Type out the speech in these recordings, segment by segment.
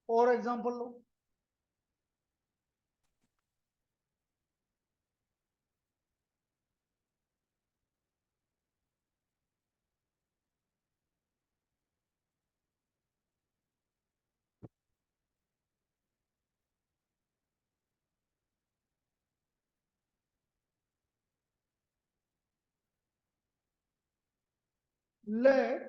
और example low. Let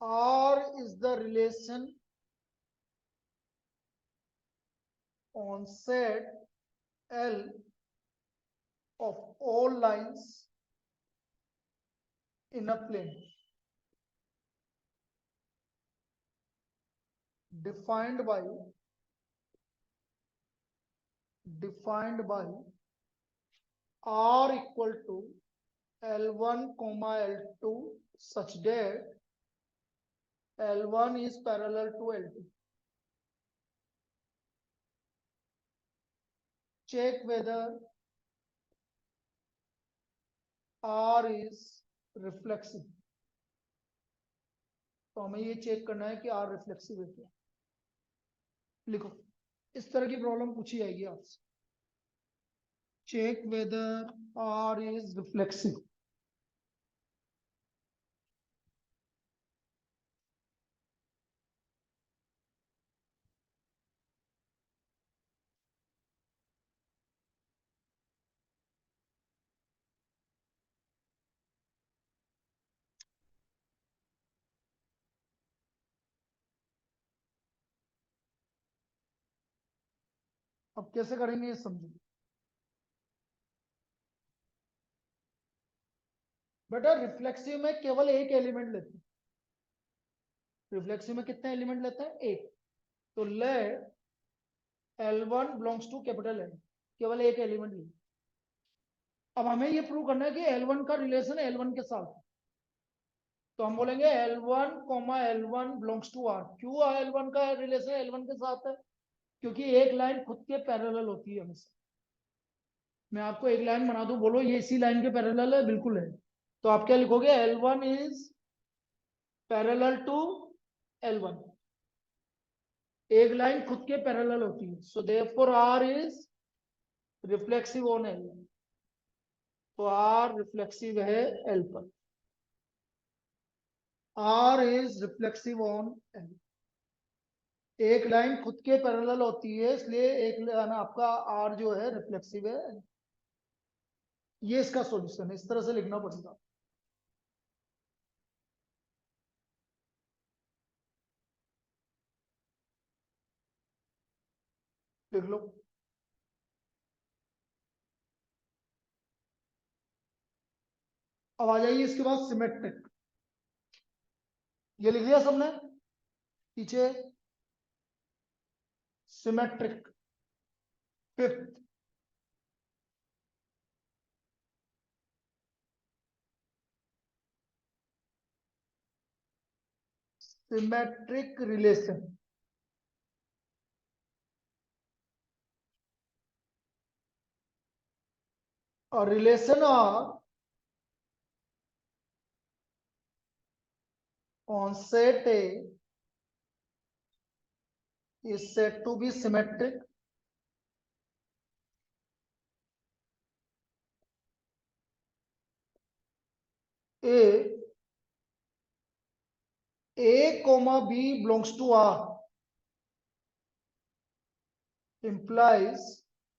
R is the relation on set L of all lines in a plane defined by R equal to L1 comma L2 such that L1 is parallel to L2. Check whether R is reflexive. तो हमें ये check करना है कि R reflexive है क्या। लिखो, इस तरह की प्रॉब्लम पूछी जाएगी आपसे। Check whether R is reflexive. अब कैसे करेंगे ये समझो। बेटा रिफ्लेक्सिव में केवल एक एलिमेंट लेते हैं। रिफ्लेक्सिव में कितने एलिमेंट लेते हैं? एक। तो let L1 belongs to capital L, केवल एक एलिमेंट ले। अब हमें ये प्रूव करना है कि L1 का रिलेशन L1 के साथ। तो हम बोलेंगे L1 L1 belongs to R। क्यों L1 का रिलेशन L1 के साथ है? क्योंकि एक लाइन खुद के पैरेलल होती है हमेशा। मैं आपको एक लाइन बना दूं, बोलो ये इसी लाइन के पैरेलल है, बिल्कुल है। तो आप क्या लिखोगे? L1 is parallel to L1। एक लाइन खुद के पैरेलल होती है, so therefore R is reflexive on L। तो R रिफ्लेक्सिव है L पर। R is reflexive on L। एक लाइन खुद के पैरेलल होती है, इसलिए एक लाइन आपका R जो है रिफ्लेक्सिव है। ये इसका सॉल्यूशन है, इस तरह से लिखना पड़ेगा। लिख लो। अब आ जाइए इसके बाद सिमेट्रिक। ये लिख लिया सबने पीछे? Symmetric fifth. Symmetric relation. और relation R on set A is said to be symmetric A comma B belongs to R implies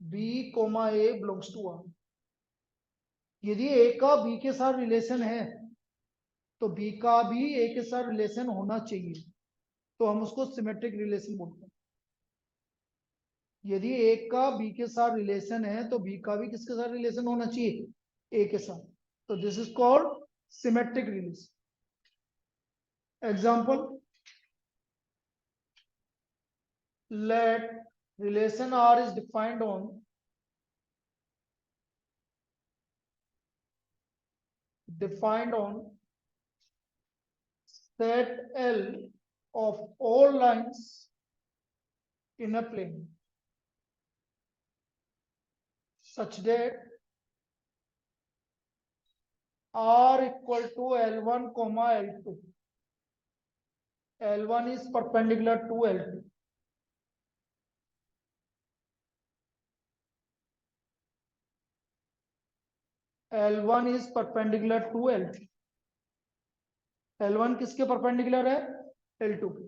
B comma A belongs to R। यदि A का B के साथ रिलेशन है तो B का भी A के साथ रिलेशन होना चाहिए, तो हम उसको सिमेट्रिक रिलेशन बोलते हैं। यदि A का B के साथ रिलेशन है तो B का भी किसके साथ रिलेशन होना चाहिए? A के साथ। तो this is called symmetric relation. Example, let relation R is defined on set L of all lines in a plane such that R equal to L1 comma L2 L1 is perpendicular to L2. L1 is perpendicular to L2. L1 किसके perpendicular है? L2 के.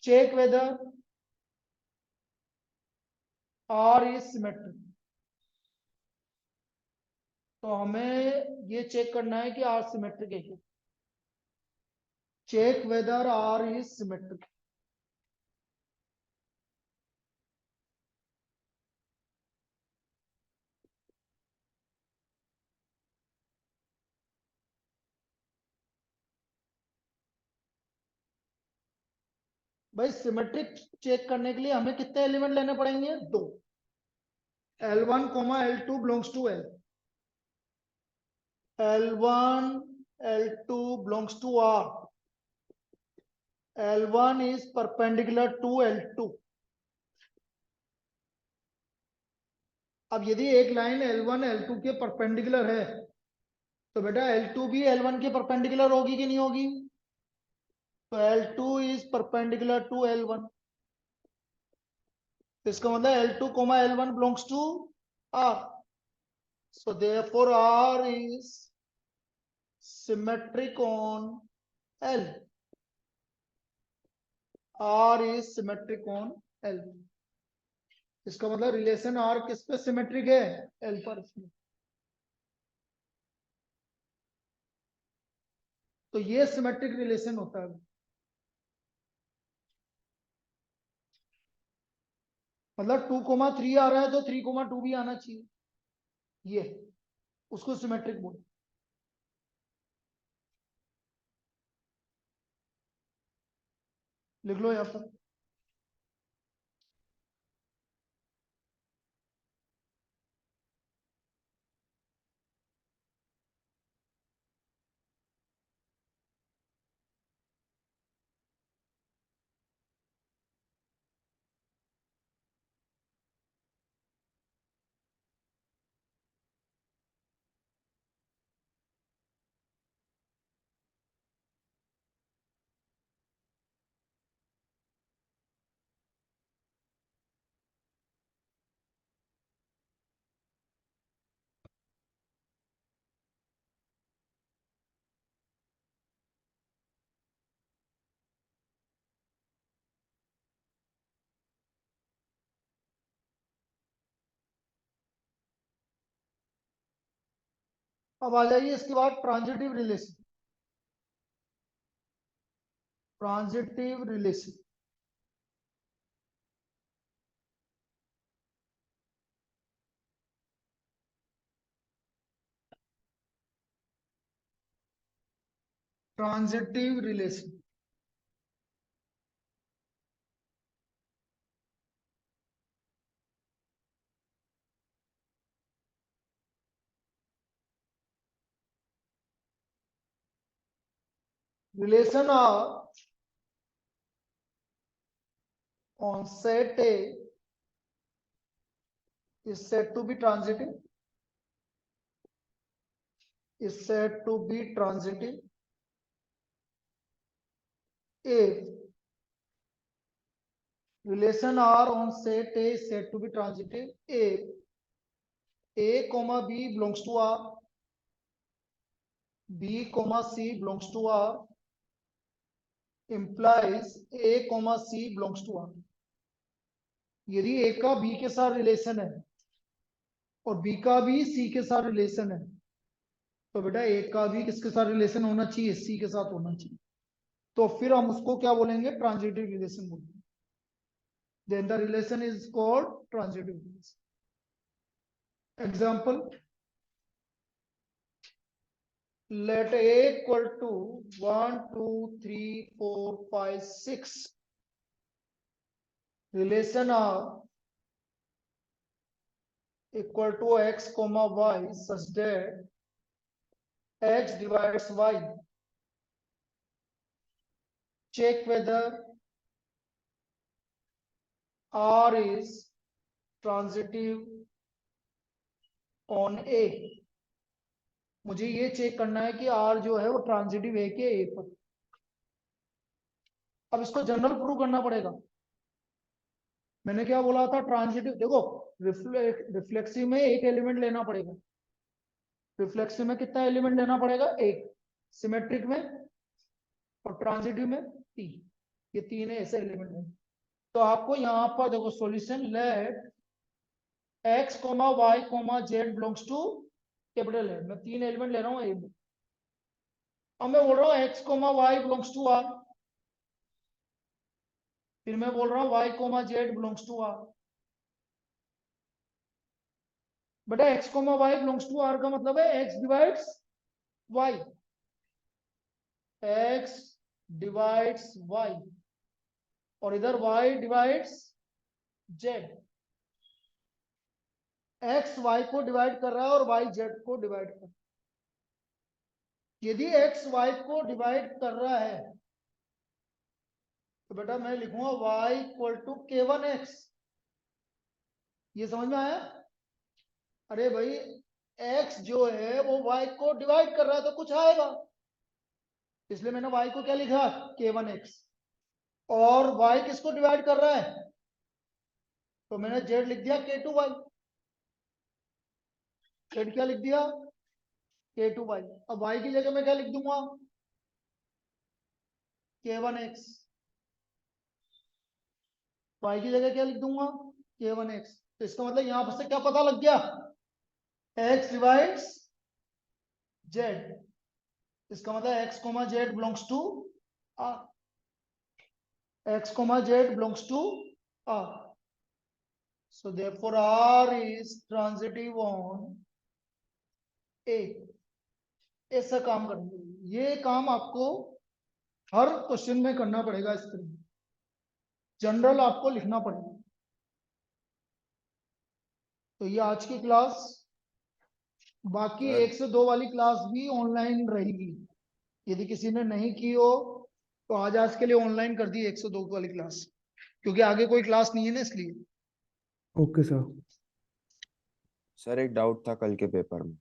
Check whether R is symmetric. तो हमें ये check करना है कि R symmetric है क्या. Check whether R is symmetric. भाई सिमेट्रिक चेक करने के लिए हमें कितने एलिमेंट लेने पड़ेंगे? 2. L1 comma L2 belongs to L. L1 L2 belongs to R. L1 is perpendicular to L2. अब यदि एक लाइन L1 L2 के परपेंडिकुलर है तो बेटा L2 भी L1 के परपेंडिकुलर होगी कि नहीं होगी? तो L2 is perpendicular to L1. इसका मतलब L2 comma L1 belongs to R. So therefore R is symmetric on L. R is symmetric on L. इसका मतलब रिलेशन R किस पे सिमेट्रिक है? L पर. तो ये सिमेट्रिक रिलेशन होता है. मतलब 2,3 आ रहा है तो 3,2 भी आना चाहिए. ये उसको सिमेट्रिक बोल. लिख लो यहाँ पर. अब आ जाइए इसके बाद transitive relation. Transitive relation. Transitive relation. Relation R on set A is said to be transitive. Is said to be transitive if relation R on set A is said to be transitive if A comma B belongs to R, B comma C belongs to R, implies A comma C belongs to R. यदि A का B के साथ relation है और B का भी C के साथ रिलेशन है तो बेटा A का भी किसके साथ रिलेशन होना चाहिए? C के साथ होना चाहिए. तो फिर हम उसको क्या बोलेंगे? ट्रांजिटिव रिलेशन बोलेंगे. Then the relation is called transitive relation. Example, let A equal to 1, 2, 3, 4, 5, 6. Relation R equal to x comma y such that x divides y. Check whether R is transitive on A. मुझे ये check करना है कि R जो है वो transitive है कि A पर. अब इसको जनरल प्रूव करना पड़ेगा। मैंने क्या बोला था, ट्रांजिटिव, देखो रिफ्लेक्सिव में एक एलिमेंट लेना पड़ेगा। रिफ्लेक्सिव में कितना एलिमेंट लेना पड़ेगा, एक। सिमेट्रिक में और ट्रांजिटिव में 3। ये 3 ऐसे एलिमेंट हैं। तो आपको यहाँ पर देखो solution, let x, y, z belongs to capital है। मैं 3 एलिमेंट ले रहा हूँ ए। अब मैं बोल रहा हूँ x, y belongs to r। फिर मैं बोल रहा हूँ y, z belongs to r। बेटा x, y belongs to r का मतलब है x divides y। x divides y और इधर y divides z। x y को डिवाइड कर रहा है और y z को डिवाइड कर रहा है। यदि x y को डिवाइड कर रहा है तो बेटा मैं लिखूंगा y इक्वल टू k1x। ये समझ में आया? अरे भाई x जो है वो y को डिवाइड कर रहा है तो कुछ आएगा, इसलिए मैंने y को क्या लिखा, k1x। और y किसको डिवाइड कर रहा है, तो मैंने z लिख दिया k2y। z क्या लिख दिया, k2y। अब y की जगह मैं क्या लिख दूंगा, k1x। y की जगह क्या लिख दूंगा, k1x। तो इसका मतलब यहां से क्या पता लग गया, x डिवाइड्स z। इसका मतलब x, z belongs to r। x, z belongs to R. So therefore R is transitive on A. ऐसा काम करना, ये काम आपको हर क्वेश्चन में करना पड़ेगा। इस तरह जनरल आपको लिखना पड़ेगा। तो ये आज की क्लास, बाकी 1 से 2 वाली क्लास भी ऑनलाइन रहेगी। यदि किसी ने नहीं की हो तो आज के लिए ऑनलाइन कर दी 1 से 2 वाली क्लास, क्योंकि आगे कोई क्लास नहीं है ना, इसलिए। Okay sir. सर एक डाउट था कल के पेपर में।